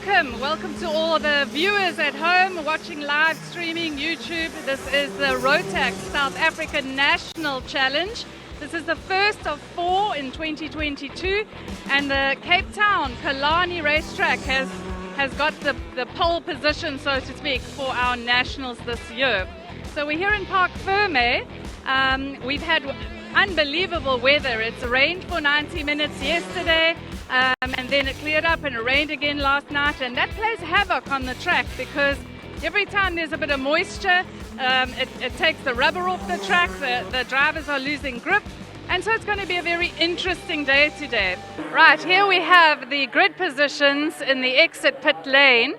Welcome to all the viewers at home watching live streaming YouTube. This is the Rotax South African National Challenge. This is the first of 4 in 2022, and the Cape Town Killarney racetrack has got the pole position, so to speak, for our nationals this year. So we're here in Park Ferme. We've had unbelievable weather. It's rained for 90 minutes yesterday, and then it cleared up and it rained again last night, and that plays havoc on the track because every time there's a bit of moisture, it takes the rubber off the track, the drivers are losing grip, and so it's going to be a very interesting day today. Right, here we have the grid positions in the exit pit lane.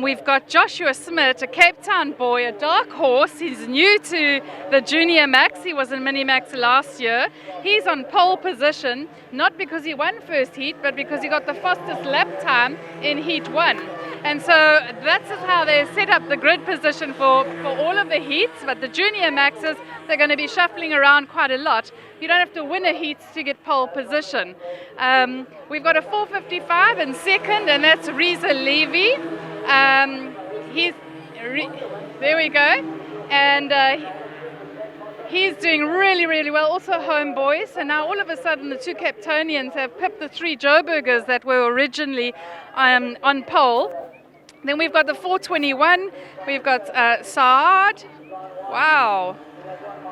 We've got Joshua Smith, a Cape Town boy, a dark horse. He's new to the Junior Max. He was in Mini Max last year. He's on pole position, not because he won first heat, but because he got the fastest lap time in heat 1. And so that's how they set up the grid position for all of the heats, but the Junior Maxes, they're going to be shuffling around quite a lot. You don't have to win a heat to get pole position. We've got a 4:55 in second, and that's Reza Levy. There we go, and he's doing really, really well. Also homeboys, and now all of a sudden the two Capetonians have pipped the 3 Joburgers that were originally on pole. Then we've got the 4:21. We've got Saad. Wow,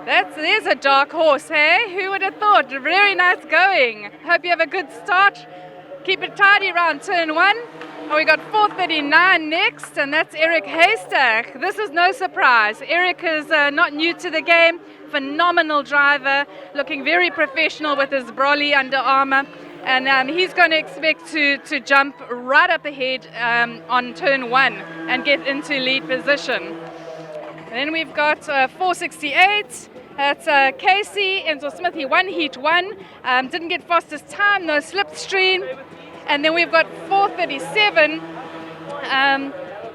there's a dark horse, hey? Who would have thought? Very nice going. Hope you have a good start. Keep it tidy around turn 1. And we got 4:39 next, and that's Eric Haystack. This is no surprise. Eric is not new to the game. Phenomenal driver, looking very professional with his Brolly Under Armour. And he's going to expect to jump right up ahead on turn 1 and get into lead position. Then we've got 4:68. That's Casey Enzo Smith. He won heat 1. Didn't get fastest time, no slipstream. And then we've got 4:37,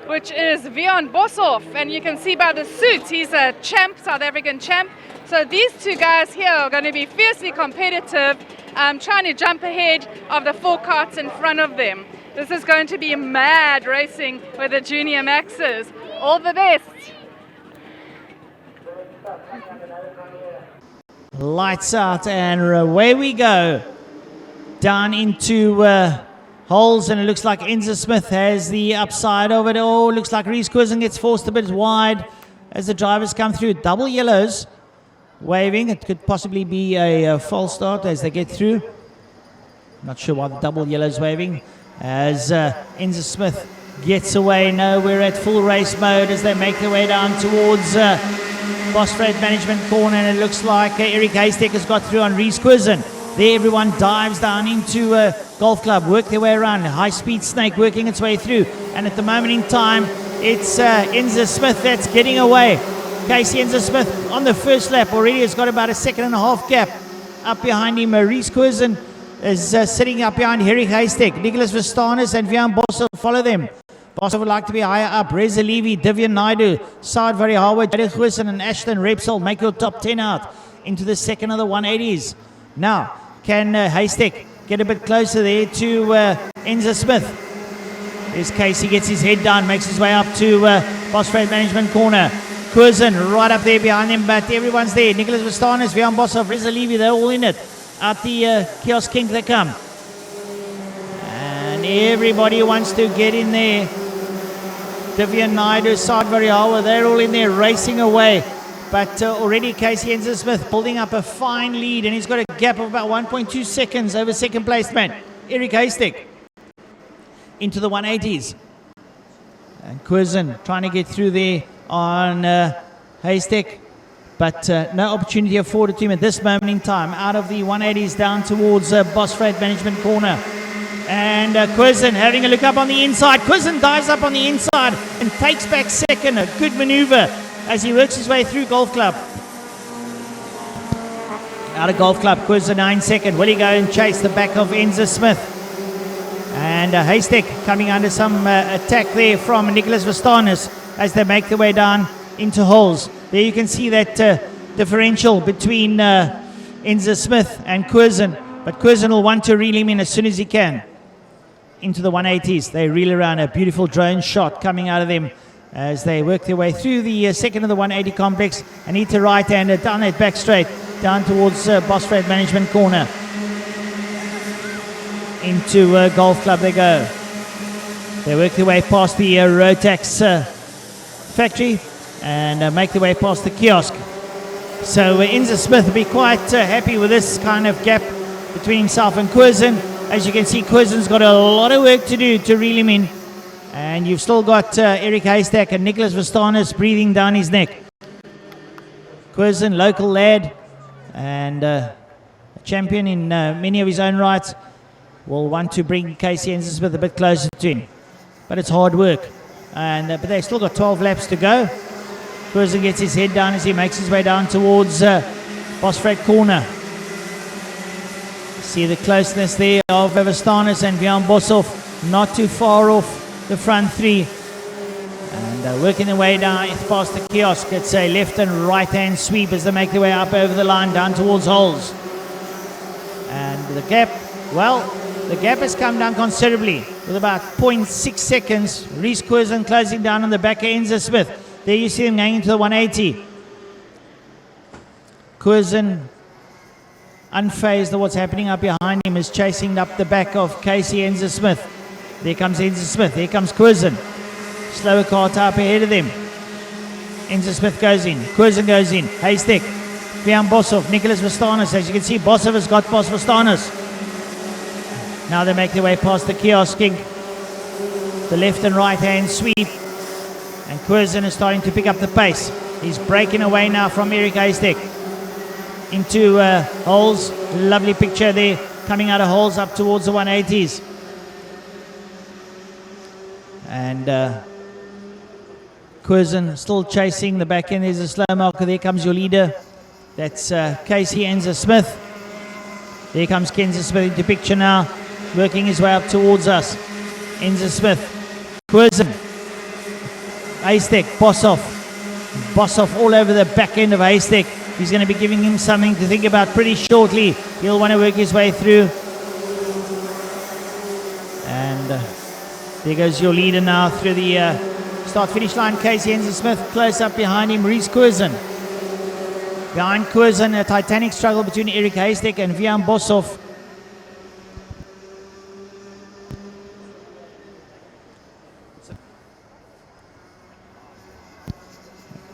which is Vian Boshoff. And you can see by the suit, he's a champ, South African champ. So these two guys here are going to be fiercely competitive, trying to jump ahead of the 4 carts in front of them. This is going to be mad racing with the Junior Maxes. All the best. Lights out, and away we go. Down into holes, and it looks like Enzo Smith has the upside of it. Oh, looks like Reese Curzon gets forced a bit wide as the drivers come through. Double yellows waving. It could possibly be a false start as they get through. Not sure why the double yellows waving as Enzo Smith gets away. No, we're at full race mode as they make their way down towards Boss Freight Management Corner, and it looks like Eric Haystack has got through on Reese Curzon. There everyone dives down into Golf Club, work their way around. High Speed Snake working its way through, and at the moment in time it's Enzo Smith that's getting away. Casey Enzo Smith on the first lap already has got about a 1.5 gap up behind him. Reese Curzon is sitting up behind Eric Haystack. Nicholas Vistanis and Vian Boshoff follow them. Boshoff would like to be higher up. Reza Levy, Divyan Naidu, Saad Varihawa, Jade Goosen and Ashton Repsol make your top 10 out into the second of the 180s. Now, can Haystack get a bit closer there to Enzo Smith? There's Casey, gets his head down, makes his way up to Boss Freight Management Corner. Curzon right up there behind him, but everyone's there. Nicholas Vistanis, Vian Boshoff, Reza Levy, they're all in it. Out the kiosk kink they come. And everybody wants to get in there. Divyan Naidu, Saad Varihawa, they're all in there racing away. But already Casey Enzo Smith building up a fine lead, and he's got a gap of about 1.2 seconds over second placement, Eric Haystack, into the 180s. And Curzon trying to get through there on Haystack, but no opportunity afforded to him at this moment in time. Out of the 180s down towards Boss Freight Management Corner. And Curzon having a look up on the inside. Curzon dives up on the inside and takes back second. A good maneuver as he works his way through Golf Club. Out of Golf Club, Curzon 9 second. Will he go and chase the back of Enzo Smith? And Haystack coming under some attack there from Nicholas Vistanis as they make their way down into holes. There you can see that differential between Enzo Smith and Curzon, but Curzon will want to reel him in as soon as he can. into the 180s. They reel around, a beautiful drone shot coming out of them as they work their way through the second of the 180 complex. Anita right-hander down that back straight, down towards Bosfred Management Corner. Into Golf Club they go. They work their way past the Rotax factory and make their way past the kiosk. So Inza Smith will be quite happy with this kind of gap between himself and Curzon. As you can see, Curzon's got a lot of work to do to reel him in. And you've still got Eric Haystack and Nicholas Vastanis breathing down his neck. Curzon, local lad and a champion in many of his own rights, will want to bring Casey Inza Smith a bit closer to him. But it's hard work. And but they've still got 12 laps to go. Curzon gets his head down as he makes his way down towards Bosfred Corner. See the closeness there of Vastanis and Björn Boshoff, not too far off the front three. And working their way down past the kiosk. It's a left and right hand sweep as they make their way up over the line down towards Holes. And the gap, well, the gap has come down considerably with about 0.6 seconds. Rhys Curzon closing down on the back of Inza Smith. There you see him going into the 180. Curzon, unfazed of what's happening up behind him, is chasing up the back of Casey Inza Smith. There comes Inza Smith. There comes Curzon. Slower Kart up ahead of them. Inza Smith goes in. Curzon goes in. Haystack. Björn Boshoff. Nicholas Vastanis. As you can see, Boshoff has got Vastanis. Now they make their way past the kiosk king. The left and right hand sweep. And Curzon is starting to pick up the pace. He's breaking away now from Eric Haystack. Into Holes. Lovely picture there. Coming out of Holes up towards the 180s. And Curzon still chasing the back end. There's a slow marker. There comes your leader. That's Casey Inza Smith. There comes Kenza Smith into picture now. Working his way up towards us. Inza Smith. Curzon. Haystack. Boshoff. Boshoff all over the back end of Haystack. He's going to be giving him something to think about pretty shortly. He'll want to work his way through. And there goes your leader now through the start-finish line. Casey Inza Smith close up behind him. Rhys Curzon. Behind Curzon, a titanic struggle between Eric Haystack and Björn Boshoff.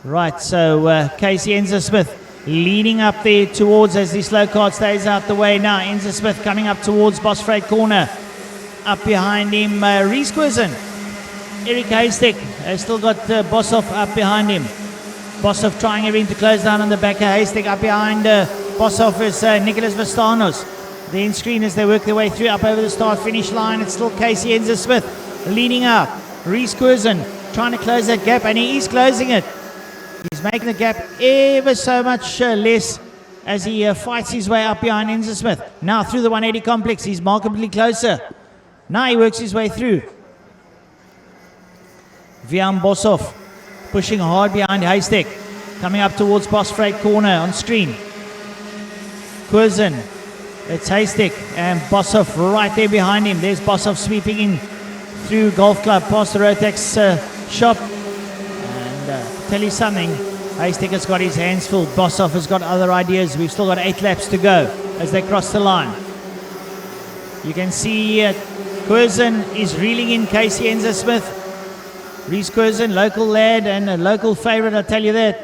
Right, so Casey Inza Smith leading up there towards, as the slow card stays out the way now. Inza Smith coming up towards Bosfred Corner. Up behind him, Rhys Curzon. Eric Haystack has still got Boshoff up behind him. Boshoff trying everything to close down on the back of Haystack. Up behind Boshoff is Nicholas Vastanos. The end screen as they work their way through up over the start-finish line. It's still Casey Inza Smith leading out. Rhys Curzon trying to close that gap, and he is closing it. He's making the gap ever so much less as he fights his way up behind Inza Smith. Now through the 180 complex, he's markedly closer. Now he works his way through. Björn Boshoff pushing hard behind Haystack. Coming up towards Bosfred Corner on screen. Curzon. It's Haystack and Boshoff right there behind him. There's Boshoff sweeping in through Golf Club past the Rotax shop. And tell you something, Haystack has got his hands full. Boshoff has got other ideas. We've still got 8 laps to go as they cross the line. You can see Curzon is reeling in Casey Inza Smith. Rhys Curzon, local lad and a local favourite, I tell you that,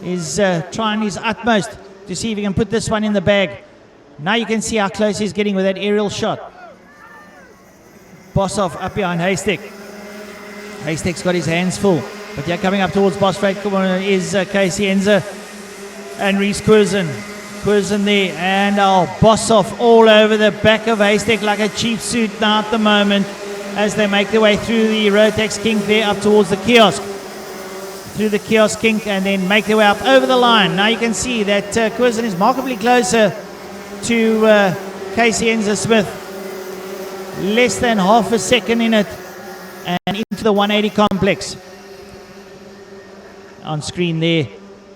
is trying his utmost to see if he can put this one in the bag. Now you can see how close he's getting with that aerial shot. Boshoff up behind Haystack. Haystack's got his hands full. But yeah, coming up towards Bosfred Corner is Casey Inza and Rhys Curzon. Curzon there, and Boshoff all over the back of Haystack like a cheap suit now at the moment as they make their way through the Rotax kink there up towards the kiosk. Through the kiosk kink and then make their way up over the line. Now you can see that Curzon is markedly closer to Casey Inza Smith. Less than half a second in it and into the 180 complex. On screen there,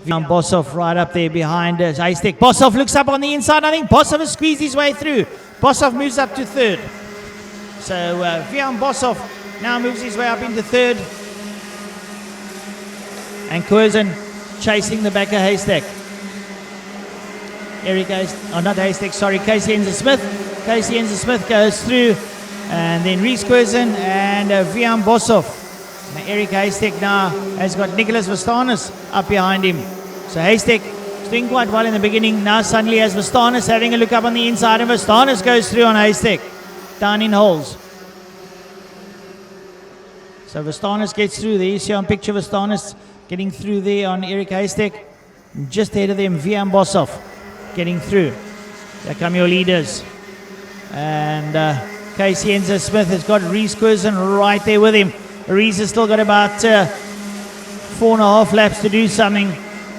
Björn Boshoff right up there behind Haystack. Boshoff looks up on the inside. I think Boshoff has squeezed his way through. Boshoff moves up to third. So Vian Bosov now moves his way up into third. And Curzon chasing the back of Haystack. Eric not Haystack, sorry, Casey Enzer-Smith. Casey Enzer-Smith goes through. And then Reese Curzon and Vian Bosov. Now Eric Haystack now has got Nicholas Vastanis up behind him. So Haystack is doing quite well in the beginning. Now suddenly has Vastanis having a look up on the inside, and Vastanis goes through on Haystack down in holes. So Vastanis gets through there. You see on picture Vastanis getting through there on Eric Haystack. Just ahead of them, Vian Bosov getting through. There come your leaders. And Casey Enzer-Smith has got Reese Curzon right there with him. Reese has still got about 4.5 laps to do something.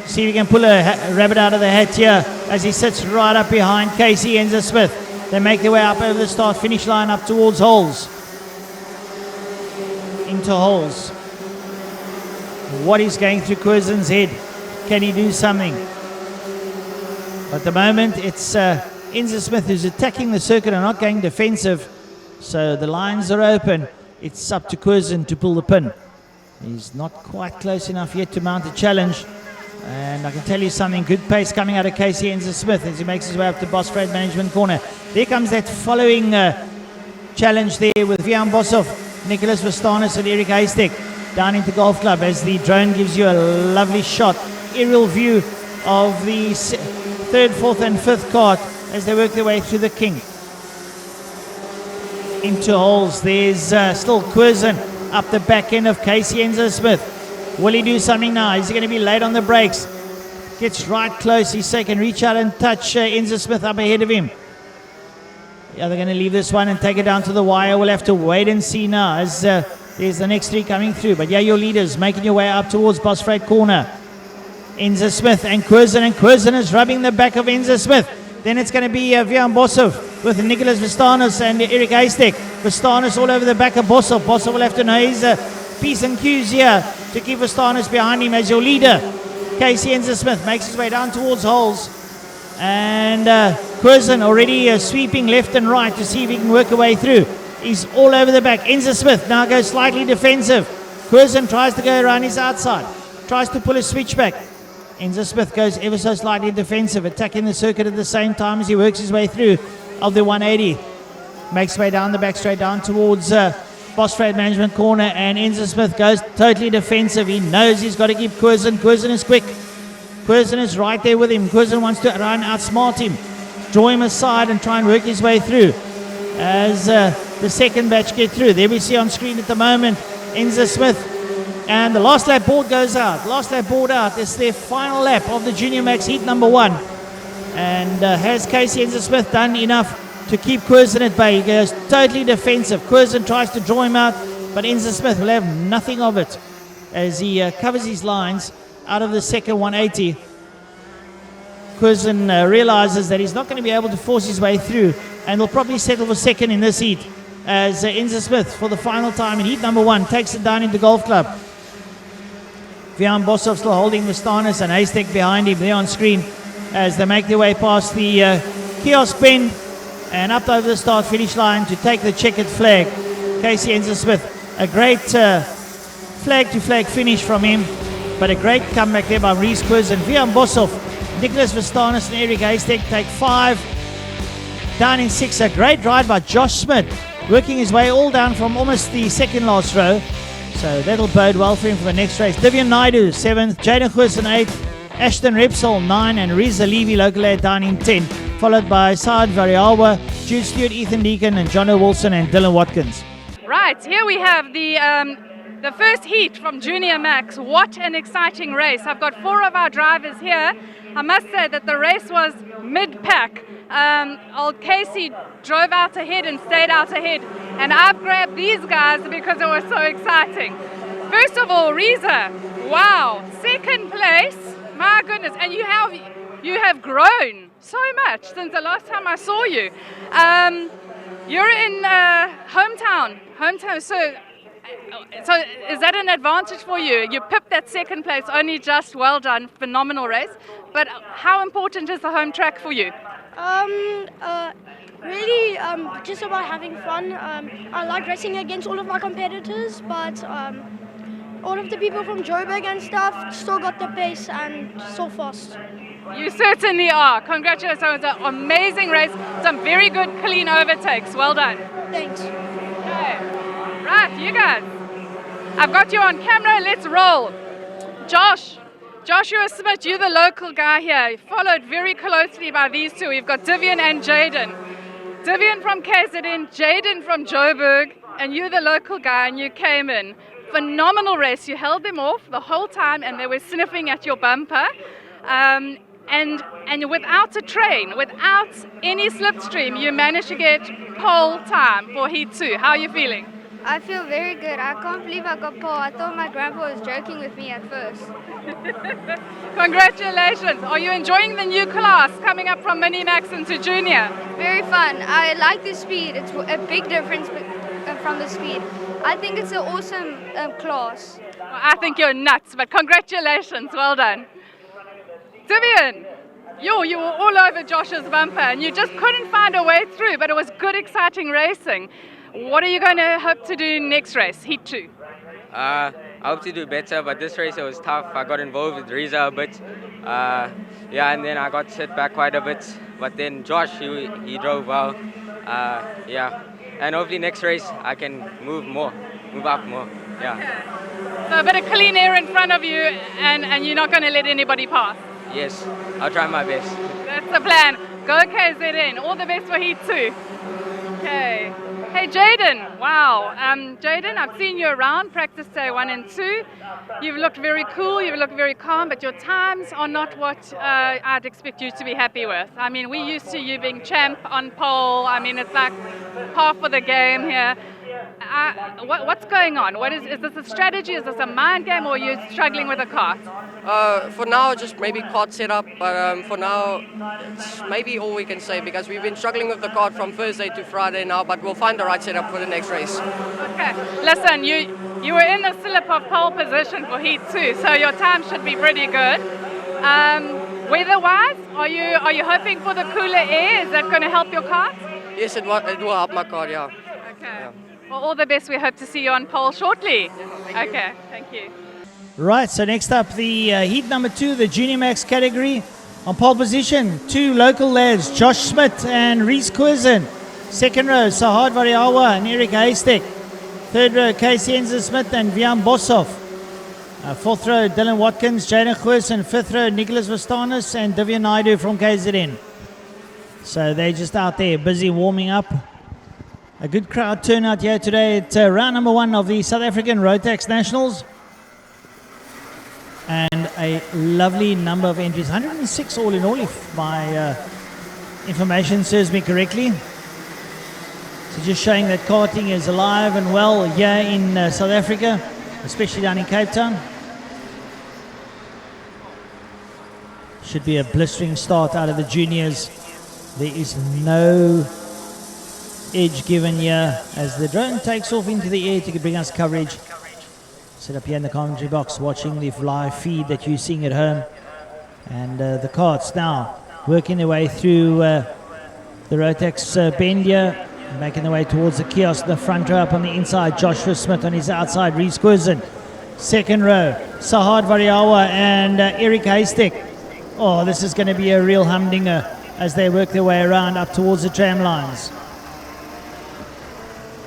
See if he can pull a rabbit out of the hat here as he sits right up behind Casey Enzer-Smith. They make their way up over the start-finish line up towards holes. Into holes. What is going through Curzon's head? Can he do something? At the moment, it's Enzer-Smith who's attacking the circuit and not going defensive. So the lines are open. It's up to Curzon to pull the pin. He's not quite close enough yet to mount a challenge. And I can tell you something, good pace coming out of Casey Enzer-Smith as he makes his way up to Boss Freight Management Corner. There comes that following challenge there with Vian Bosov, Nicholas Vastanis and Eric Haystack down into Golf Club as the drone gives you a lovely shot, aerial view of the third, fourth and fifth kart as they work their way through the King. Into holes, there's still Curzon up the back end of Casey Enzer-Smith. Will he do something now? Is he going to be late on the brakes? Gets right close. He can reach out and touch Enzer-Smith up ahead of him. Yeah, they're going to leave this one and take it down to the wire. We'll have to wait and see now as there's the next three coming through. But yeah, your leaders making your way up towards Boss Freight Corner. Enzer-Smith and Curzon is rubbing the back of Enzer-Smith. Then it's going to be Vian Bosov with Nicholas Vastanis and Eric Haystack. Vastanis all over the back of Bosov. Bosov will have to know his P's and Q's here to keep Vastanis behind him as your leader. Casey Enzer-Smith makes his way down towards holes. And Curzon already sweeping left and right to see if he can work a way through. He's all over the back. Enzer-Smith now goes slightly defensive. Curzon tries to go around his outside. Tries to pull a switchback. Enzer-Smith goes ever so slightly defensive, attacking the circuit at the same time as he works his way through of the 180. Makes his way down the back straight down towards Boss Freight Management Corner, and Enzer-Smith goes totally defensive. He knows he's got to keep Curzon. Curzon is quick. Curzon is right there with him. Curzon wants to run outsmart him, draw him aside and try and work his way through as the second batch get through. There we see on screen at the moment Enzer-Smith. And the last lap board goes out. Last lap board out. It's their final lap of the Junior Max heat number 1. And has Casey Enzer-Smith done enough to keep Curzon at bay? He goes totally defensive. Curzon tries to draw him out, but Enzer-Smith will have nothing of it as he covers his lines out of the second 180. Curzon realizes that he's not going to be able to force his way through, and will probably settle for second in this heat as Enzer-Smith, for the final time in heat number 1, takes it down into Golf Club. Vian Bosov still holding Vastanis and Haystack behind him there on screen as they make their way past the kiosk bend and up over the start-finish line to take the checkered flag. Casey Enzer-Smith, a great flag-to-flag finish from him, but a great comeback there by Reese Curzon. Vian Bosov, Nicholas Vastanis and Eric Haystack take 5. Down in 6, a great ride by Josh Smith, working his way all down from almost the second last row. So that'll bode well for him for the next race. Divyan Naidu, 7th. Jaden Curzon, 8th. Ashton Repsol, 9. And Reza Levy, local air, down in 10. Followed by Saad Variawa, Jude Stewart, Ethan Deacon, and Jono Wilson and Dylan Watkins. Right, here we have the first heat from Junior Max. What an exciting race. I've got 4 of our drivers here. I must say that the race was mid-pack. Old Casey drove out ahead and stayed out ahead, and I've grabbed these guys because it was so exciting. First of all, Reza, wow, second place, my goodness, and you have grown so much since the last time I saw you. You're in hometown, so is that an advantage for you? You pipped that second place, only just, well done, phenomenal race. But how important is the home track for you? Really, just about having fun. I like racing against all of my competitors, but all of the people from Joburg and stuff still got the pace and so fast. You certainly are. Congratulations. It was an amazing race. Some very good clean overtakes. Well done. Thanks. Okay. Right, you guys. I've got you on camera. Let's roll. Joshua Smith, you're the local guy here. Followed very closely by these two. We've got Divian and Jaden. Divian from KZN, Jaden from Joburg, and you're the local guy and you came in. Phenomenal race. You held them off the whole time and they were sniffing at your bumper. And without a train, without any slipstream, you managed to get pole time for Heat 2. How are you feeling? I feel very good. I can't believe I got pole. I thought my grandpa was joking with me at first. Congratulations. Are you enjoying the new class coming up from Minimax into Junior? Very fun. I like the speed. It's a big difference from the speed. I think it's an awesome class. Well, I think you're nuts, but congratulations. Well done. Divian, you were all over Josh's bumper and you just couldn't find a way through, but it was good, exciting racing. What are you going to hope to do next race, Heat 2? I hope to do better, but this race it was tough. I got involved with Riza a bit. And then I got hit back quite a bit. But then Josh, he drove well. And hopefully next race I can move up more. Yeah. So a bit of clean air in front of you and you're not going to let anybody pass? Yes, I'll try my best. That's the plan. Go KZN. All the best for Heat 2. Okay. Hey, Jaden. Wow. Jaden, I've seen you around practice day 1 and 2. You've looked very cool. You've looked very calm, but your times are not what I'd expect you to be happy with. I mean, we're used to you being champ on pole. I mean, it's like half of the game here. What's going on? Is this a strategy? Is this a mind game, or are you struggling with a kart? For now, just maybe kart setup, but for now, it's maybe all we can say because we've been struggling with the kart from Thursday to Friday now, but we'll find the right setup for the next race. Okay. Listen, you were in the slip of pole position for Heat 2, so your time should be pretty good. Weather-wise, are you hoping for the cooler air? Is that going to help your kart? Yes, it will help my kart, yeah. Okay. Yeah. Well, all the best. We hope to see you on pole shortly. Okay, thank you. Right, so next up the heat number 2, the Junior Max category. On pole position, 2 local lads, Josh Smith and Reese Curzon. Second row, Sahad Variawa and Eric Haystack. Third row, Casey Enza Smith and Vian Boshoff. Fourth row, Dylan Watkins, Jaden Curzon. Fifth row, Nicholas Vastanis and Divian Naidu from KZN. So they're just out there busy warming up. A good crowd turnout here today at round number 1 of the South African Rotax Nationals. And a lovely number of entries, 106 all in all, if my information serves me correctly. So just showing that karting is alive and well here in South Africa, especially down in Cape Town. Should be a blistering start out of the juniors. There is no edge given here as the drone takes off into the air to bring us coverage. Set up here in the commentary box watching the live feed that you're seeing at home. And the karts now working their way through the Rotax bend here, making their way towards the kiosk, the front row up on the inside, Joshua Smith on his outside, Reese Curzon. Second row, Sahad Variawa and Eric Haystack. Oh, this is going to be a real humdinger as they work their way around up towards the tram lines.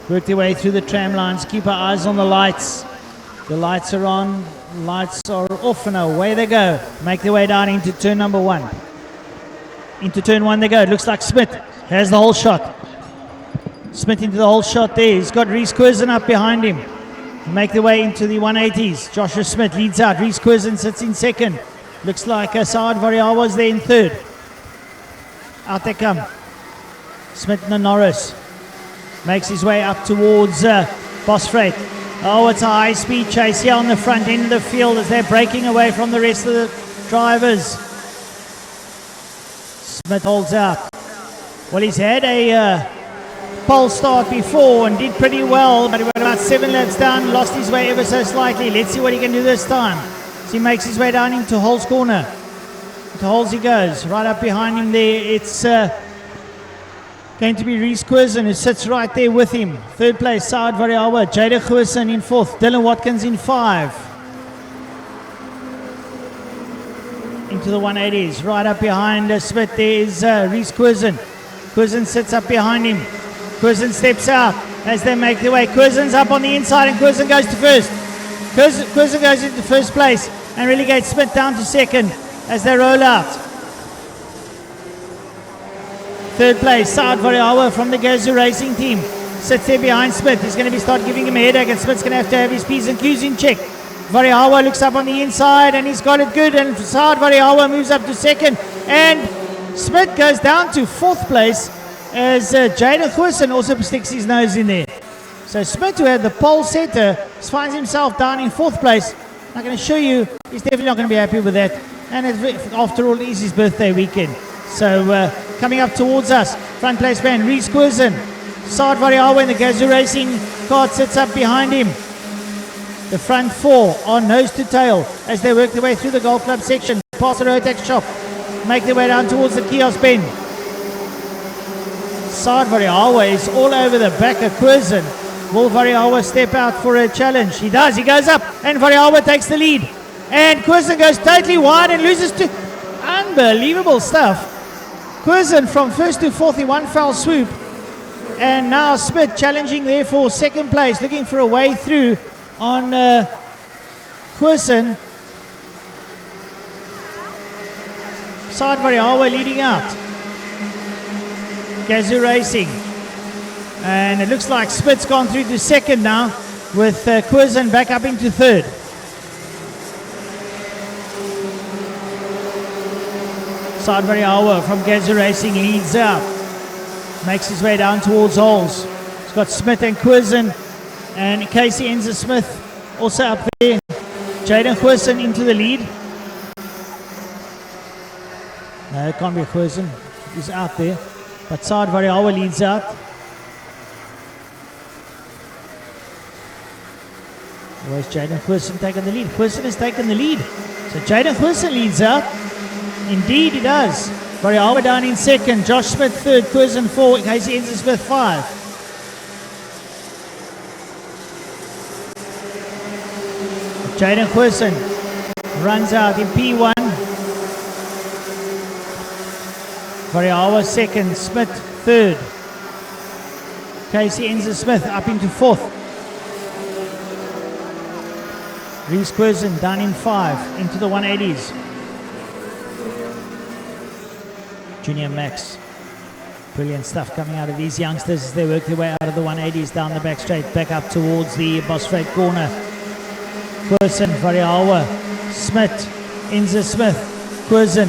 Work their way through the tram lines, keep our eyes on the lights. The lights are on, lights are off, and away they go. Make their way down into turn number 1. Into turn 1 they go. It looks like Smith has the whole shot. Smith into the whole shot there. He's got Reese Curzon up behind him. Make their way into the 180s. Joshua Smith leads out. Reese Curzon sits in second. Looks like Saad Variawa was there in third. Out they come. Smith and Norris makes his way up towards Boss Freight. Oh, it's a high-speed chase here on the front end of the field as they're breaking away from the rest of the drivers. Smith holds out. Well, he's had a pole start before and did pretty well, but he went about 7 laps down, lost his way ever so slightly. Let's see what he can do this time. So he makes his way down into Hole's corner. Into Hole's he goes. Right up behind him there, it's going to be Reese Curzon, who sits right there with him. Third place, Saad Variawa. Jada Curzon in fourth. Dylan Watkins in 5. Into the 180s. Right up behind Smith, there is Reese Curzon. Curzon sits up behind him. Curzon steps out as they make their way. Curzon's up on the inside and Curzon goes to first. Curzon goes into first place and relegates Smith down to second as they roll out. Third place, Saad Variawa from the Gazoo Racing team. Sits there behind Smith. He's going to start giving him a headache and Smith's going to have to have his P's and Q's in check. Variawa looks up on the inside and he's got it good, and Saad Variawa moves up to second and Smith goes down to fourth place as Jaden Curzon also sticks his nose in there. So Smith, who had the pole setter, finds himself down in fourth place. I'm going to show you, he's definitely not going to be happy with that, and after all, it is his birthday weekend. So coming up towards us, front place man Reese Curzon. Saad Variawa in the Gazoo Racing Kart sits up behind him. The front four are nose to tail as they work their way through the golf club section, past the Rotax shop, make their way down towards the kiosk bend. Saad Variawa is all over the back of Curzon. Will Variawa step out for a challenge? He does. He goes up and Variawa takes the lead. And Curzon goes totally wide and loses to... Unbelievable stuff. Curzon from first to fourth in one foul swoop. And now Smith challenging there for second place, looking for a way through on Curzon. Saad Variawa leading out. Gazoo Racing. And it looks like Smith's gone through to second now, with Curzon back up into third. Saad Variawa from Gazoo Racing leads out. Makes his way down towards holes. He's got Smith and Curzon and Casey Enzer Smith also up there. Jaden Curzon into the lead. No, it can't be Curzon. He's out there. But Saad Variawa leads out. Where's Jaden Curzon taking the lead? Curzon has taken the lead. So Jaden Curzon leads out. Indeed he does. Variawa down in second. Josh Smith third. Curzon 4. Casey Enzer Smith 5. Jaden Curzon runs out in P1. Variawa second. Smith third. Casey Enzer Smith up into fourth. Reese Curzon down in 5 into the 180s. Junior Max. Brilliant stuff coming out of these youngsters as they work their way out of the 180s down the back straight, back up towards the Boss Freight corner. Curzon, Variawa, Smith, Enzer Smith, Curzon.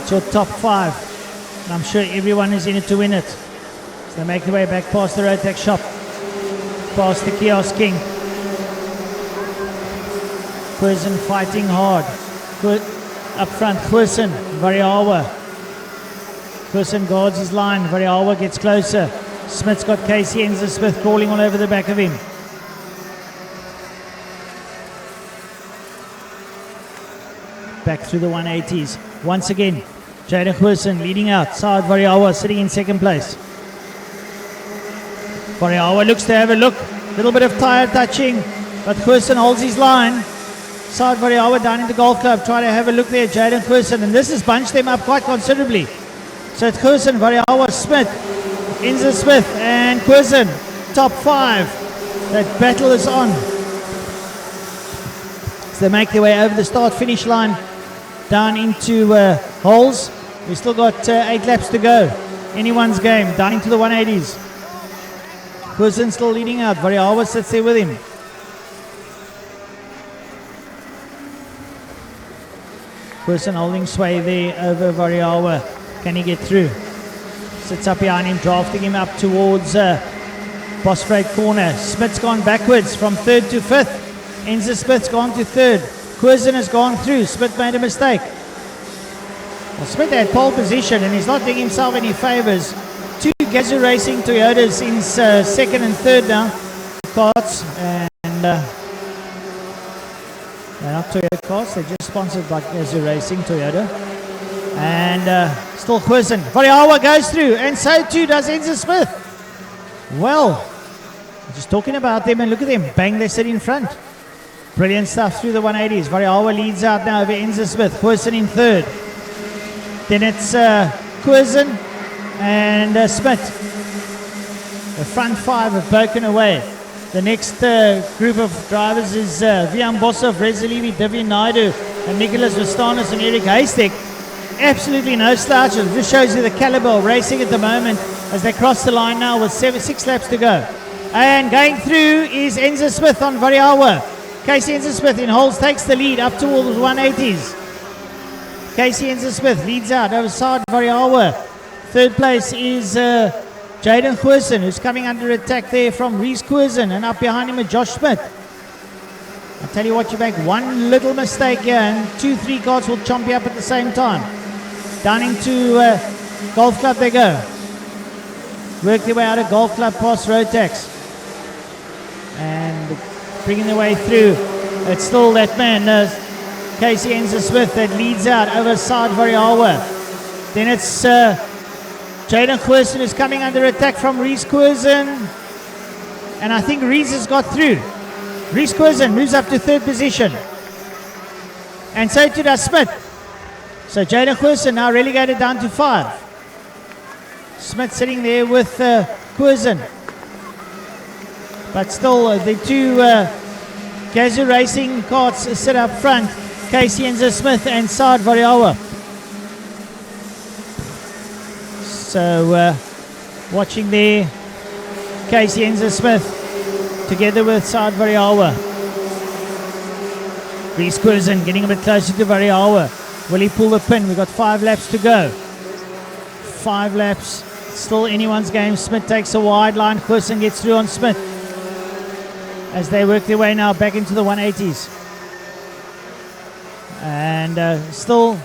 It's your top 5. And I'm sure everyone is in it to win it. So they make their way back past the Rotax shop, past the Kiosk King. Curzon fighting hard. Up front, Curzon, Variawa. Curzon guards his line. Variawa gets closer. Smith's got Casey Enzer Smith crawling all over the back of him. Back through the 180s. Once again, Jaden Curzon leading out. Saad Variawa sitting in second place. Variawa looks to have a look. Little bit of tire touching, but Curzon holds his line. Saad Variawa down in the golf club, try to have a look there, Jaden Curzon, and this has bunched them up quite considerably. So it's Curzon, Variawa, Smith, Enzer Smith, and Curzon, top 5. That battle is on. So they make their way over the start-finish line, down into holes. We've still got 8 laps to go. Anyone's game, down into the 180s. Curzon still leading out, Variawa sits there with him. Curzon holding sway there over Variawa. Can he get through? Sits up behind him, drafting him up towards Boss Freight corner. Smith's gone backwards from third to fifth. Enzer Smith's gone to third. Curzon has gone through. Smith made a mistake. Well, Smith had pole position and he's not doing himself any favors. 2 Gazoo Racing Toyotas in second and third now. Karts and they're not Toyota Karts, they're just sponsored by Gazoo Racing Toyota. And still Quirson. Variawa goes through, and so too does Enzo Smith. Well, just talking about them, and look at them. Bang, they sit in front. Brilliant stuff through the 180s. Variawa leads out now over Enzo Smith. Quirson in third. Then it's Quirson and Smith. The front five have broken away. The next group of drivers is Vian Bosov, Rezalivi, Divyan Naidu, and Nicholas Vistanis and Eric Haystack. Absolutely no slouches. This shows you the caliber of racing at the moment as they cross the line now with 6 laps to go. And going through is Enzo Smith on Variawa. Casey Enzo Smith in holes takes the lead up towards the 180s. Casey Enzo Smith leads out over Saad Variawa. Third place is Jaden Quirson, who's coming under attack there from Reese Quirson, and up behind him is Josh Smith. I'll tell you what, you make one little mistake here and 2-3 cars will chomp you up at the same time. Down into Golf Club they go. Work their way out of Golf Club past Rotax. And bringing their way through. It's still that man, Casey Enzo Smith, that leads out over Saad Variawa. Then it's Jaden Quirson who's coming under attack from Reese Quirson. And I think Reese has got through. Reese Quirson moves up to third position. And so too does Smith. So Jaden Quirson now relegated down to 5. Smith sitting there with Quirson. But still the two Gazoo Racing carts sit up front. Casey Enzo Smith and Saad Variawa. So watching there, Casey Enzo Smith together with Saad Variawa. Reese Quirson getting a bit closer to Variawa. Will he pull the pin? We've got 5 laps to go. 5 laps. Still anyone's game. Smith takes a wide line. Quirson gets through on Smith as they work their way now back into the 180s. And still,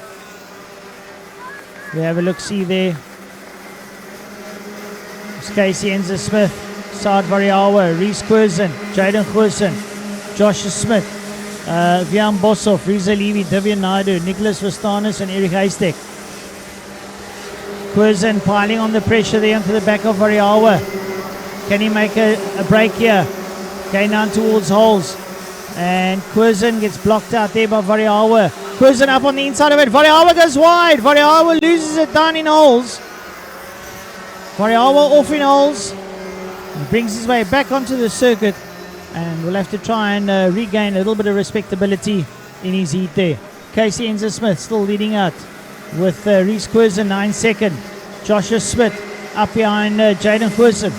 we have a look-see there. It's Casey Enzo Smith, Saad Variawa, Reese Quirson, Jaden Quirson, Josh Smith, Vian Bosov, Riza Levy, Divyan Naidu, Nicholas Vistanis and Eric Haystack. Quirson piling on the pressure there onto the back of Variawa. Can he make a break here? Going down towards holes. And Quirson gets blocked out there by Variawa. Quirson up on the inside of it. Variawa goes wide. Variawa loses it down in holes. Variawa off in holes. He brings his way back onto the circuit. And we'll have to try and regain a little bit of respectability in his heat there. Casey Enzo Smith still leading out with Reese Quirson 9 second. Joshua Smith up behind Jaden Quirson.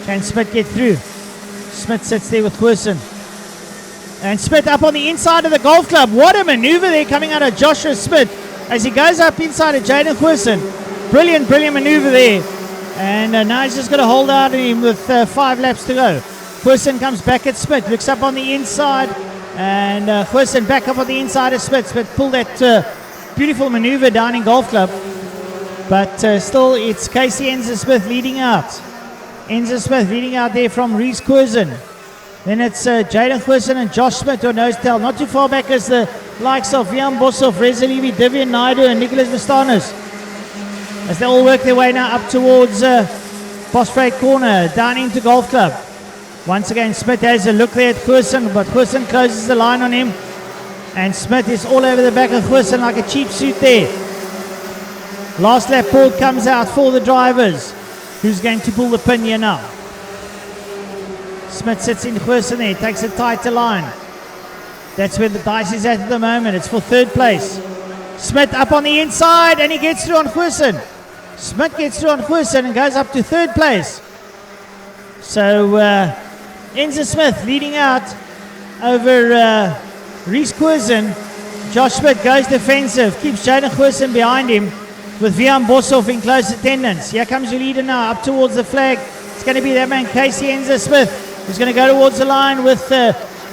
Can Smith get through? Smith sits there with Quirson. And Smith up on the inside of the Golf Club. What a maneuver there coming out of Joshua Smith as he goes up inside of Jaden Quirson. Brilliant, brilliant maneuver there. And now he's just going to hold out on him with 5 laps to go. Quirson comes back at Smith, looks up on the inside. And Quirson back up on the inside of Smith. Smith pulled that beautiful maneuver down in Golf Club. But still, it's Casey Enzo Smith leading out. Enzo Smith leading out there from Reese Quirson. Then it's Jaden Quirson and Josh Smith or nose tail. Not too far back as the likes of Vian Bosov, Rezalivi, Divyan Naidu and Nicholas Vistanis. As they all work their way now up towards Boss Freight Corner, down into Golf Club. Once again, Smith has a look there at Quirson, but Quirson closes the line on him. And Smith is all over the back of Quirson like a cheap suit there. Last lap board comes out for the drivers. Who's going to pull the pin here now? Smith sits in Quirson there, takes a tighter line. That's where the dice is at the moment. It's for third place. Smith up on the inside and he gets through on Quirson. Smith gets through on Quirson and goes up to third place. So Enzo Smith leading out over Reese Quirson. Josh Smith goes defensive, keeps Jaden Quirson behind him with Vian Bosov in close attendance. Here comes your leader now up towards the flag. It's going to be that man Casey Enzo Smith who's going to go towards the line with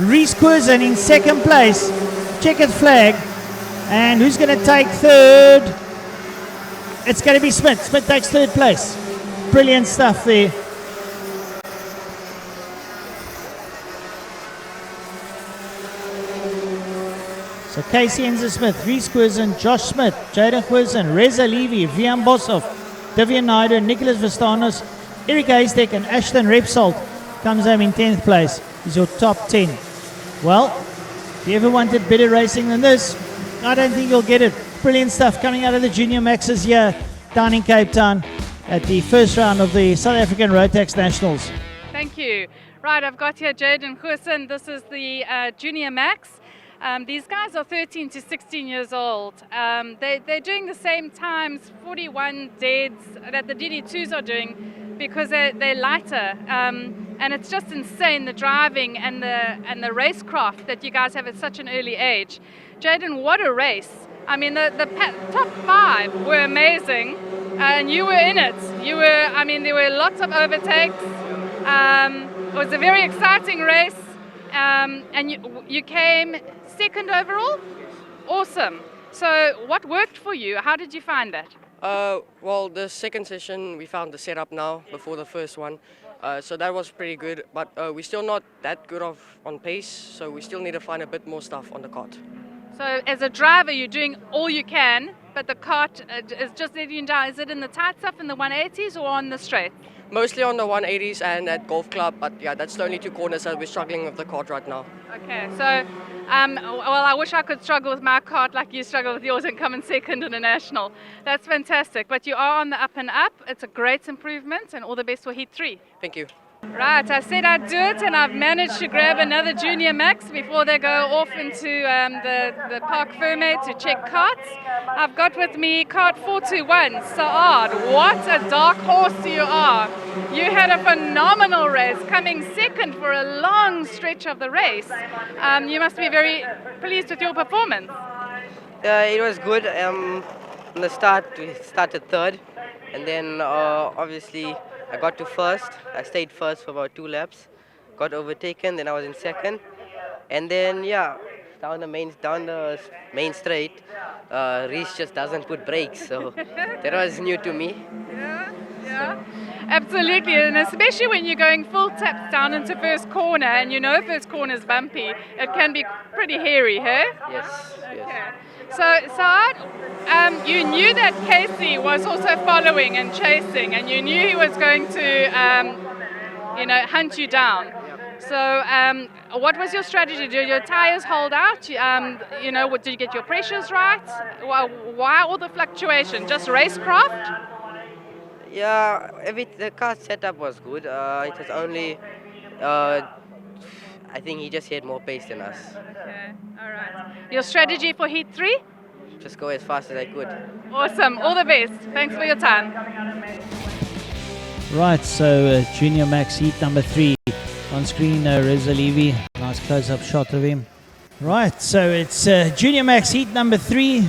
Reese Quirson in second place. Checkered flag. And who's going to take third? It's going to be Smith. Smith takes third place. Brilliant stuff there. So Casey Enzer-Smith, Reese Curzon, Josh Smith, Jaden Curzon, Reza Levy, Vian Boshoff, Divian Naidu, Nicholas Vastanos, Eric Haystek and Ashton Repsol comes home in 10th place. Is your top 10. Well, if you ever wanted better racing than this, I don't think you'll get it. Brilliant stuff coming out of the Junior Maxes here down in Cape Town at the first round of the South African Rotax Nationals. Thank you. Right, I've got here Jaden Curzon. This is the Junior Max. These guys are 13 to 16 years old. They're doing the same times, 41 deads, that the DD2s are doing because they're lighter. And it's just insane, the driving and the racecraft that you guys have at such an early age. Jaden, what a race. I mean, the top 5 were amazing, and you were in it. There were lots of overtakes. It was a very exciting race, and you came second overall. Awesome. So what worked for you? How did you find that? Well, the second session we found the setup now before the first one, so that was pretty good. But we're still not that good on pace, so we still need to find a bit more stuff on the kart. So as a driver, you're doing all you can, but the kart is just letting you down. Is it in the tight stuff in the 180s or on the straight? Mostly on the 180s and at Golf Club, but yeah, that's the only 2 corners that we're struggling with the kart right now. Okay, so, well, I wish I could struggle with my kart like you struggle with yours and come in second in a national. That's fantastic, but you are on the up and up. It's a great improvement, and all the best for Heat 3. Thank you. Right, I said I'd do it, and I've managed to grab another Junior Max before they go off into the Park Ferme to check karts. I've got with me kart 421, Saad. What a dark horse you are. You had a phenomenal race, coming second for a long stretch of the race. You must be very pleased with your performance. It was good. In the start, we started third, and then obviously I got to first. I stayed first for about 2 laps, got overtaken, then I was in second, and then yeah, down the main straight, Reese just doesn't put brakes, so that was new to me. Yeah, absolutely, and especially when you're going full taps down into first corner, and you know first corner is bumpy, it can be pretty hairy, hey? Yes. Okay. So, Saad, you knew that Casey was also following and chasing, and you knew he was going to, hunt you down. So, what was your strategy? Did your tires hold out? Did you get your pressures right? Why all the fluctuation? Just racecraft? Yeah, the car setup was good. It was only, I think he just had more pace than us. Okay, all right. Your strategy for Heat 3? Just go as fast as I could. Awesome, all the best. Thanks for your time. Right, so Junior Max Heat number 3. On screen, Reza Levy. Nice close-up shot of him. Right, so it's Junior Max Heat number 3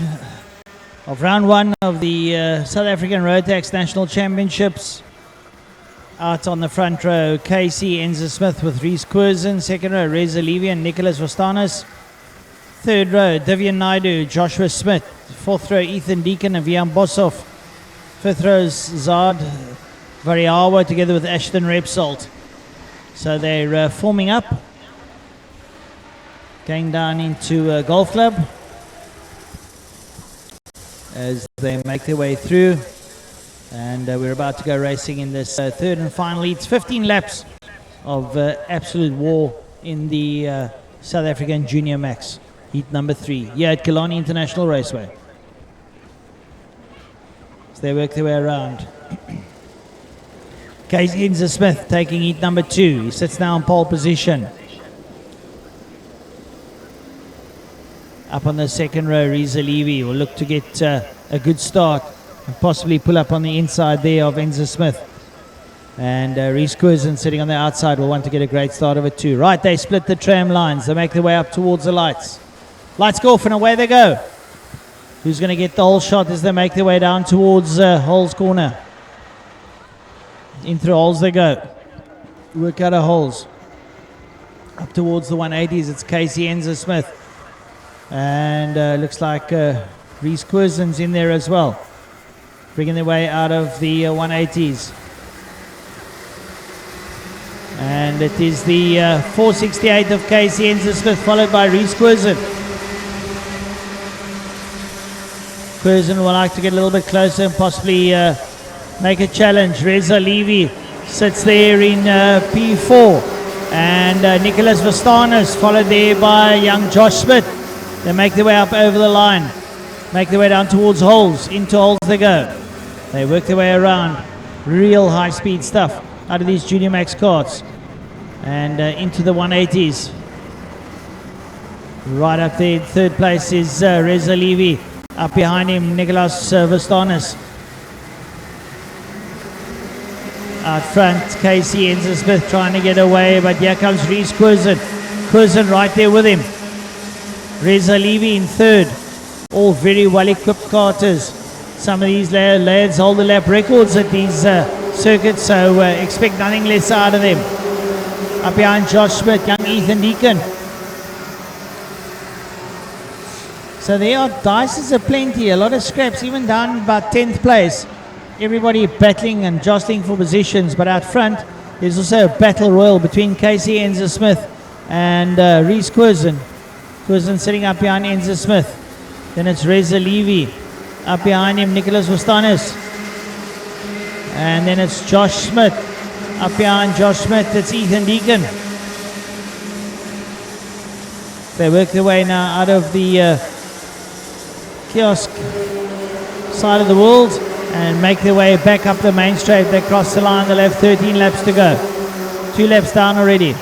of round 1 of the South African Rotax National Championships. Out on the front row, Casey Enzer-Smith with Reese Curzon. Second row, Reza Levy and Nicholas Vastanos. Third row, Divian Naidu, Joshua Smith. Fourth row, Ethan Deacon and Vian Boshoff. Fifth row, Zard Variawa together with Ashton Repsol. So they're forming up, going down into Golf Club as they make their way through. And we're about to go racing in this third and final heat. 15 laps of absolute war in the South African Junior Max Heat number 3 here at Killarney International Raceway. So they work their way around. Casey Enzer-Smith taking heat number 2. He sits now in pole position. Up on the second row, Reza Levy will look to get a good start and possibly pull up on the inside there of Enzer-Smith. And Reese Curzon sitting on the outside will want to get a great start of it too. Right, they split the tram lines. They make their way up towards the lights. Lights go off and away they go. Who's going to get the whole shot as they make their way down towards Holes Corner? In through Holes they go. Work out of Holes. Up towards the 180s, it's Casey Enzer-Smith. And looks like Reese Curzon's in there as well. Bringing their way out of the 180s. And it is the 468 of Casey Enzer-Smith, followed by Reese Curzon. Curzon would like to get a little bit closer and possibly make a challenge. Reza Levy sits there in P4. And Nicholas Vastanis followed there by young Josh Smith. They make their way up over the line. Make their way down towards holes. Into holes they go. They work their way around. Real high speed stuff out of these Junior Max karts. And into the 180s. Right up there in third place is Reza Levy. Up behind him, Nicholas Vastanis. Out front, Casey Enzer-Smith trying to get away, but here comes Reese Curzon. Curzon right there with him. Reza Levy in third. All very well equipped karters. Some of these lads hold the lap records at these circuits, so expect nothing less out of them. Up behind Josh Smith, young Ethan Deacon. So there are dices aplenty, a lot of scraps, even down about 10th place. Everybody battling and jostling for positions, but out front there's also a battle royal between Casey Enzer-Smith and Reese Curzon. Curzon sitting up behind Enzer-Smith. Then it's Reza Levy. Up behind him, Nicholas Vastanis. And then it's Josh Smith. Up behind Josh Smith, it's Ethan Deacon. They work their way now out of the kiosk side of the world and make their way back up the main straight. They cross the line, they'll have 13 laps to go. 2 laps down already.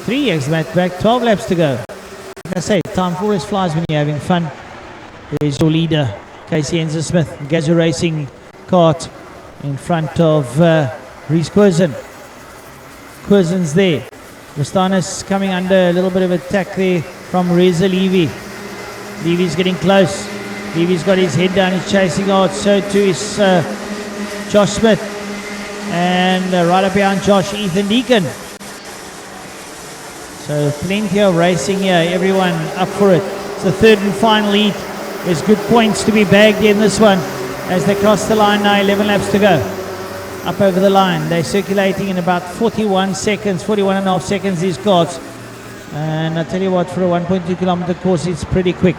3 as a matter of fact, 12 laps to go. Like I say, time always flies when you're having fun. There's your leader, Casey Enzer-Smith, Gazoo Racing kart in front of Reese Curzon. Curzon's there. Vastanis coming under a little bit of attack there from Reza Levy. Levy's getting close. Levy's got his head down, he's chasing hard. So too is Josh Smith. And right up behind Josh, Ethan Deacon. So plenty of racing here, everyone up for it. It's the third and final heat. There's good points to be bagged in this one as they cross the line now, 11 laps to go. Up over the line, they're circulating in about 41 seconds, 41 and a half seconds these cars. And I tell you what, for a 1.2 kilometer course, it's pretty quick.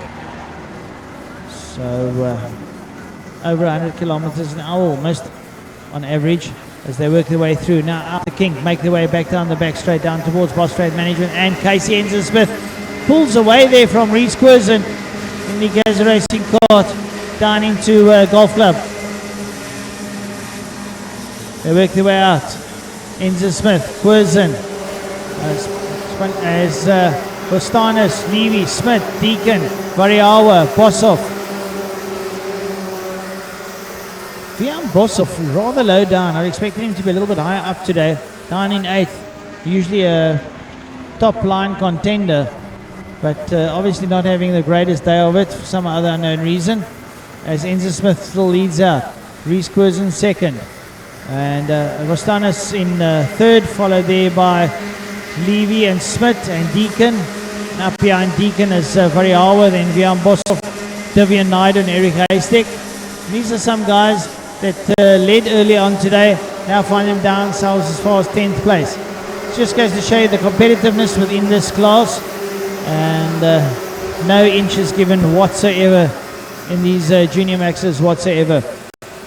So over 100 kilometers an hour almost on average as they work their way through. Now out the kink, make their way back down the back straight down towards Boss Straight Management, and Casey Enzer-Smith pulls away there from Reese Curzon in the Gazoo Racing kart down into Golf Club. They work their way out. Enzer-Smith, Curzon, as Vastanis, Levy, Smith, Deacon, Variawa, Boshoff. Vian Boshoff rather low down. I expected him to be a little bit higher up today. Down in 8th. Usually a top line contender. But obviously not having the greatest day of it for some other unknown reason. As Enzer-Smith still leads out. Reese Curzon second. And Vastanis in third, followed there by Levy and Smith and Deacon. And up behind Deacon is Variawa, then Vian Boshoff, Divian Naidu and Eric Haystack. These are some guys that led early on today, now find themselves as far as 10th place. It just goes to show you the competitiveness within this class, and no inches given whatsoever in these junior maxes whatsoever.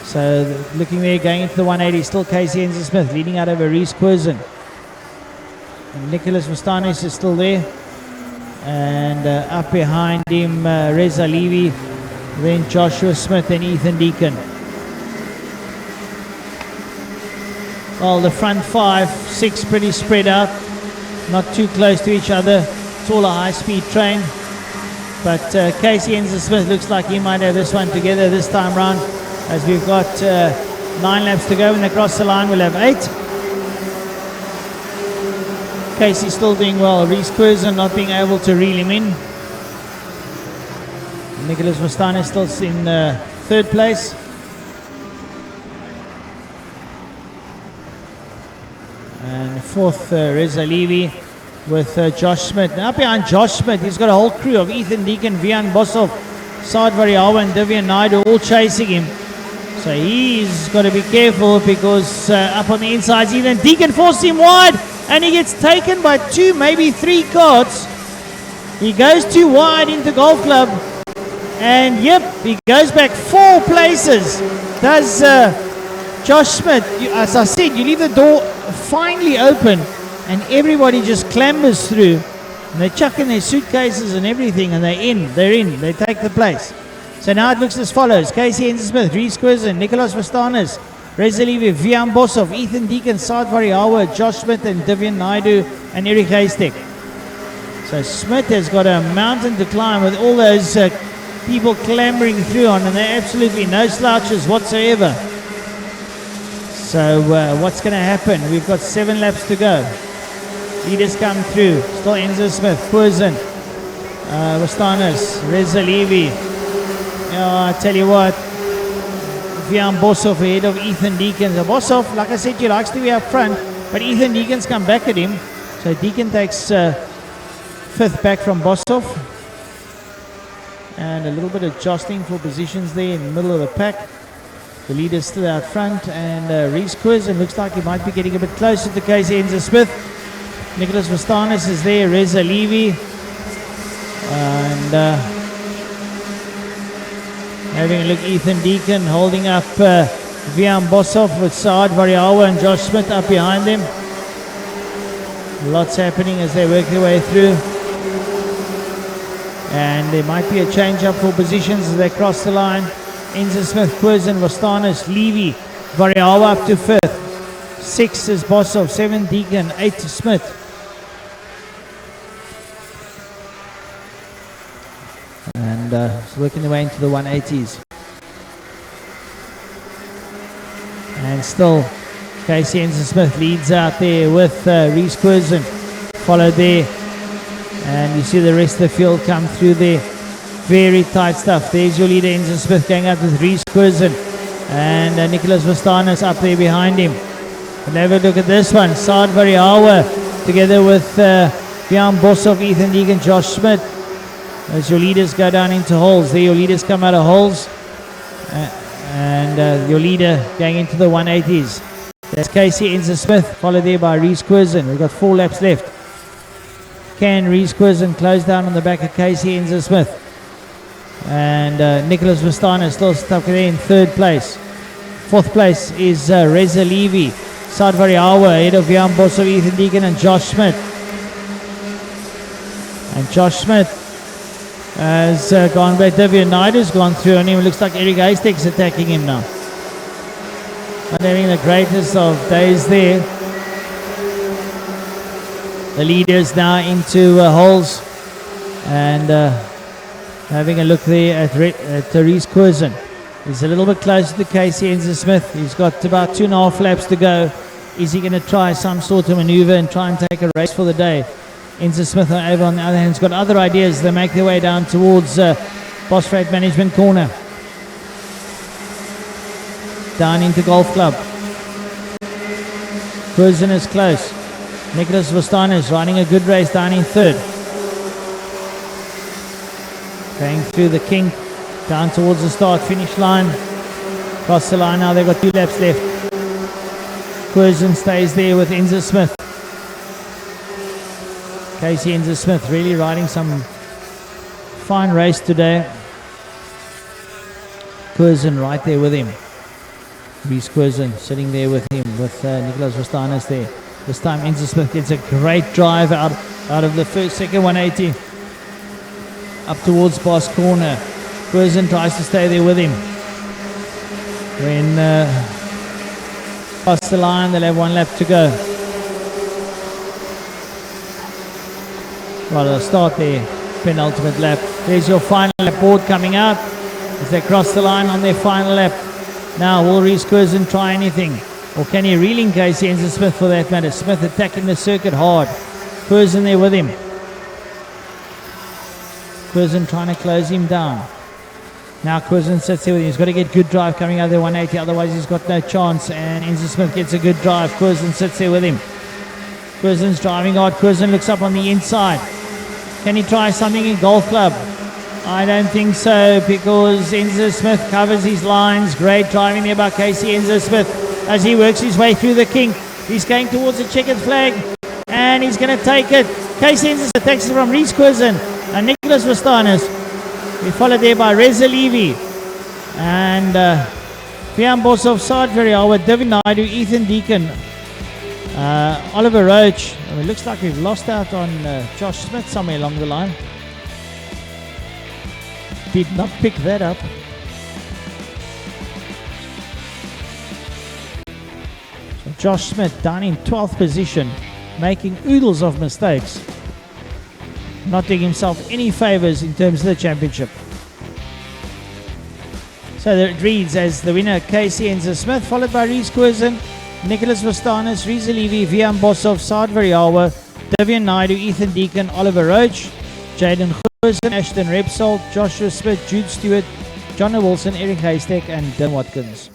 So looking there, going into the 180, still Casey Enzer-Smith leading out over Reese Curzon. And Nicholas Vastanis is still there, and up behind him Reza Levy, then Joshua Smith and Ethan Deacon. Well, the front 5, 6 pretty spread out, not too close to each other. It's all a high-speed train, but Casey Enzer-Smith looks like he might have this one together this time round, as we've got 9 laps to go. When they cross the line, we'll have 8. Casey still doing well. Reese Curzon not being able to reel him in. Nicholas Vastanis still in third place. And fourth, Reza Levy with Josh Smith. Now behind Josh Smith, he's got a whole crew of Ethan Deacon, Vian Boshoff, Saad Variawa and Divian Naidu all chasing him. So he's got to be careful because up on the insides, Ethan Deacon forced him wide and he gets taken by 2, maybe 3 carts. He goes too wide into Golf Club. And yep, he goes back 4 places. Does Josh Smith. As I said, you leave the door finely open and everybody just clambers through. And they chuck in their suitcases and everything and they're in, they take the place. So now it looks as follows. Casey Smith, Reese Quizzen, Nicholas Vastanis, Reza Levy, Vian Bosov, Ethan Deacon, Saad Variawa, Josh Smith and Divian Naidu and Eric Haystack. So Smith has got a mountain to climb with all those people clambering through on, and they're absolutely no slouches whatsoever. So what's going to happen? We've got 7 laps to go. Leaders come through. Still Enzo Smith, Quizzen, Vastanis, Reza Levy. I tell you what, Vian Bosov ahead of Ethan Deacon. So Bosov, like I said, he likes to be up front, but Ethan Deacon's come back at him. So Deacon takes 5th back from Bosov. And a little bit of jostling for positions there in the middle of the pack. The leader's still out front, and Reese Quizzen looks like he might be getting a bit closer to Casey Enzo Smith. Nicholas Vastanis is there, Reza Levy, and having a look, Ethan Deacon holding up Vian Bosov with Saad Variawa and Josh Smith up behind them. Lots happening as they work their way through. And there might be a change up for positions as they cross the line. Enzo Smith, Quizzen, Vastanis, Levy, Variawa up to 5th. 6 is Bosov, 7 Deacon, 8 Smith. And working their way into the 180s. And still, Casey Enzo Smith leads out there with Reese Quizzen, followed there. And you see the rest of the field come through there. Very tight stuff. There's your leader, Enzo Smith, going up with Reese Quizzen. And Nicholas Vastanis up there behind him. And have a look at this one. Saad Variawa together with Vian Bosov, Ethan Deacon, Josh Smith. As your leaders go down into holes. There your leaders come out of holes. And your leader going into the 180s. That's Casey Enzo Smith, followed there by Reese Quizzen. We've got 4 laps left. Can Reese Quizzen close down on the back of Casey Enzo Smith? And Nicholas Vastanis still stuck there in 3rd place. 4th place is Reza Levy. Saad Variawa ahead of Vian Bosov, Ethan Deacon and Josh Smith. And Josh Smith has gone back. Divian Naidu's gone through on him. It looks like Eric Haystack's attacking him now. Not having the greatest of days there. The leaders now into holes. And having a look there at Reese Quizzen. He's a little bit closer to Casey Enzo Smith. He's got about 2.5 laps to go. Is he going to try some sort of maneuver and try and take a race for the day? Enzo Smith, over on the other hand, has got other ideas. They make their way down towards Boss Freight Management Corner. Down into Golf Club. Quizzen is close. Nicholas Vastanis riding a good race down in 3rd. Going through the kink, down towards the start finish line. Cross the line now, they've got 2 laps left. Quizzen stays there with Enzo Smith. Casey Enzo Smith really riding some fine race today. Quizzen right there with him. Reese Quizzen sitting there with him, with Nicholas Vastanis there. This time Enzo Smith gets a great drive out of the second 180 up towards Boss Corner. Quizzen tries to stay there with him. When past the line, they'll have 1 lap to go. Well, they'll start their penultimate lap. There's your final lap board coming out as they cross the line on their final lap. Now, will Reese Quizzen try anything? Or can he reel in Casey Enzo Smith for that matter? Smith attacking the circuit hard. Quizzen there with him. Quizzen trying to close him down. Now Quizzen sits there with him. He's got to get good drive coming out of the 180, otherwise he's got no chance. And Enzo Smith gets a good drive. Quizzen sits there with him. Quizzen's driving hard. Quizzen looks up on the inside. Can he try something in Golf Club? I don't think so, because Enzo Smith covers his lines. Great driving there by Casey Enzo Smith as he works his way through the kink. He's going towards the checkered flag and he's going to take it. Casey Enzo Smith takes it from Reese Quizzen and Nicholas Vastanis. We're followed there by Reza Levy and Fian Bosov, Saad Veriawa, Devin Naidu, Ethan Deacon, Oliver Roach. It looks like we've lost out on Josh Smith somewhere along the line. Did not pick that up. So Josh Smith down in 12th position, making oodles of mistakes. Not doing himself any favours in terms of the championship. So it reads as the winner Casey Enza Smith, followed by Reese Curzon, Nicholas Vastanis, Riza Levy, Vian Bosov, Saad Veriawa, Davian Naidu, Ethan Deacon, Oliver Roach, Jaden Curzon, Ashton Repsol, Joshua Smith, Jude Stewart, John Wilson, Eric Haystack and Dan Watkins.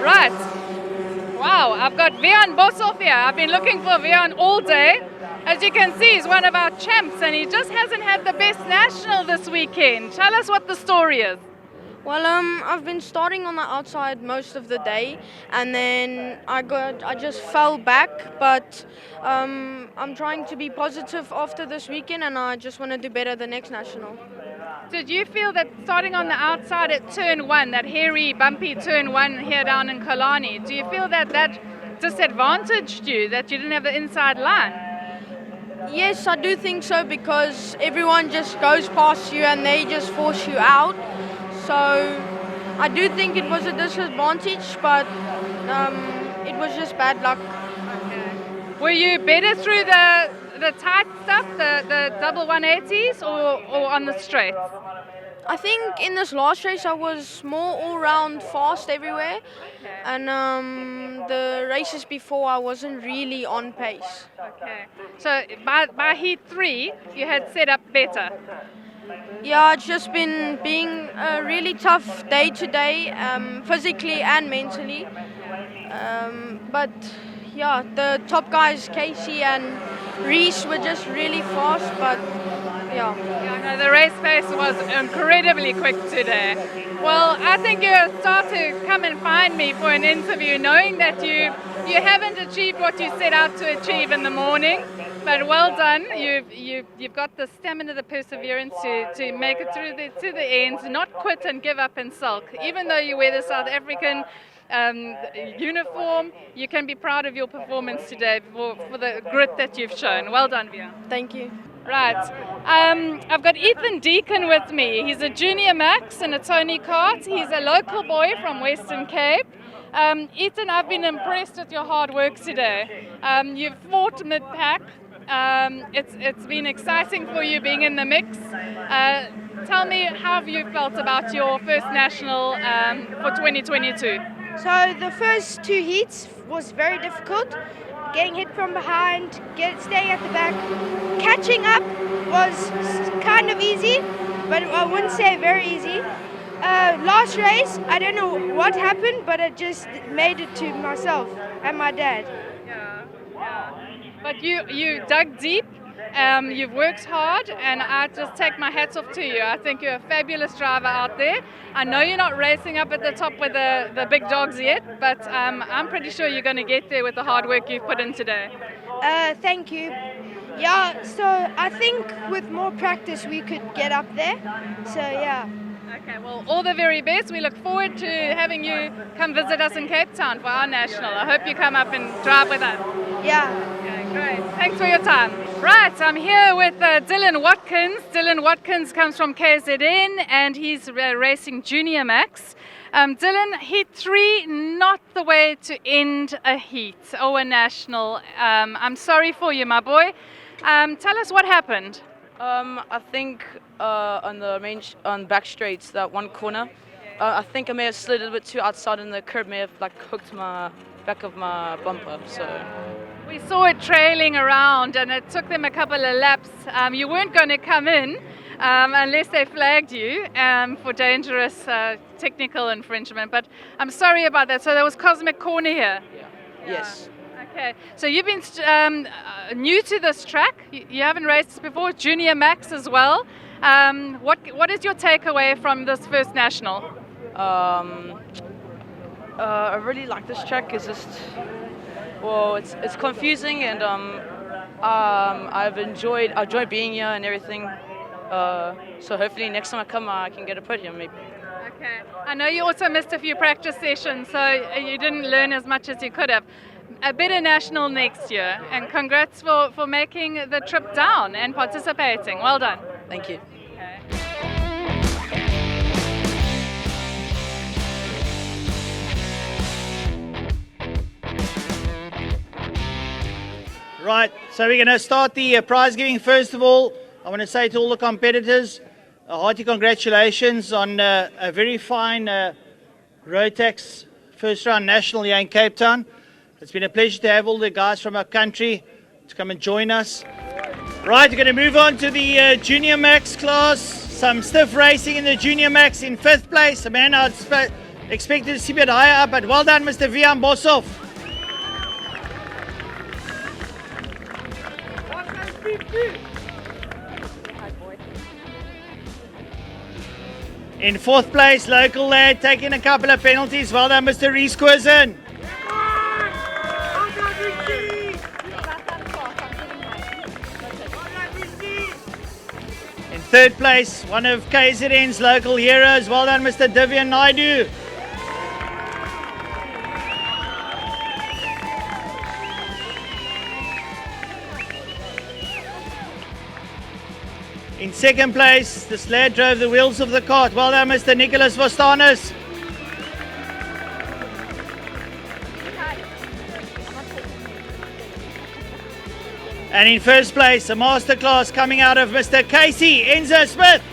Right. Wow, I've got Vian Bosov here. I've been looking for Vian all day. As you can see, he's one of our champs and he just hasn't had the best national this weekend. Tell us what the story is. Well, I've been starting on the outside most of the day, and then I just fell back. But I'm trying to be positive after this weekend, and I just want to do better the next national. Did you feel that starting on the outside at turn 1, that hairy, bumpy turn 1 here down in Killarney, do you feel that that disadvantaged you, that you didn't have the inside line? Yes, I do think so, because everyone just goes past you and they just force you out. So I do think it was a disadvantage, but it was just bad luck. Okay. Were you better through the tight stuff, the double 180s, or on the straights? I think in this last race I was more all-round fast everywhere, and the races before I wasn't really on pace. Okay. So by heat 3, you had set up better. Yeah, it's just been being a really tough day today, physically and mentally. But yeah, the top guys, Casey and Reese, were just really fast, but yeah. No, the race pace was incredibly quick today. Well, I think you're a start to come and find me for an interview, knowing that you haven't achieved what you set out to achieve in the morning. But well done. You've got the stamina, the perseverance to make it through to the end, not quit and give up and sulk. Even though you wear the South African uniform, you can be proud of your performance today for the grit that you've shown. Well done, Via. Thank you. Right. I've got Ethan Deacon with me. He's a junior max in a Tony Kart. He's a local boy from Western Cape. Ethan, I've been impressed with your hard work today. You've fought mid-pack. It's been exciting for you being in the mix. Tell me, how have you felt about your first national for 2022? So the first 2 heats was very difficult. Getting hit from behind, staying at the back. Catching up was kind of easy, but I wouldn't say very easy. Last race, I don't know what happened, but I just made it to myself and my dad. Yeah. But you dug deep, you've worked hard, and I just take my hats off to you. I think you're a fabulous driver out there. I know you're not racing up at the top with the big dogs yet, but I'm pretty sure you're going to get there with the hard work you've put in today. Thank you. Yeah, so I think with more practice we could get up there. So yeah. Okay, well, all the very best. We look forward to having you come visit us in Cape Town for our national. I hope you come up and drive with us. Yeah. Okay, great. Thanks for your time. Right, I'm here with Dylan Watkins. Dylan Watkins comes from KZN and he's racing Junior Max. Dylan, heat 3, not the way to end a heat or a national. I'm sorry for you, my boy. Tell us what happened. I think on back straights, that one corner, I think I may have slid a little bit too outside and the curb may have hooked my back of my bumper. So we saw it trailing around and it took them a couple of laps. You weren't going to come in unless they flagged you for dangerous technical infringement, but I'm sorry about that. So there was Cosmic Corner here. yeah. Yes. Okay, so you've been new to this track. You haven't raced before, Junior Max as well. What is your takeaway from this first national? I really like this track. It's just, it's confusing and I enjoy being here and everything. So hopefully next time I come, I can get a podium maybe. Okay. I know you also missed a few practice sessions, so you didn't learn as much as you could have. A better national next year, and congrats for making the trip down and participating. Well done. Thank you. Right, so we're going to start the prize giving. First of all, I want to say to all the competitors, a hearty congratulations on a very fine Rotax first round national here in Cape Town. It's been a pleasure to have all the guys from our country to come and join us. Right, we're going to move on to the Junior Max class. Some stiff racing in the Junior Max in 5th place. A man I'd expected to see a bit higher up, but well done, Mr. Vian Boshoff. In 4th place, local lad taking a couple of penalties. Well done, Mr. Reese Quizzen. In 3rd place, one of KZN's local heroes. Well done, Mr. Divyan Naidu. In 2nd place, this lad drove the wheels of the cart. Well done, Mr. Nicholas Vostanis. And in 1st place, a masterclass coming out of Mr. Casey Enzo Smith.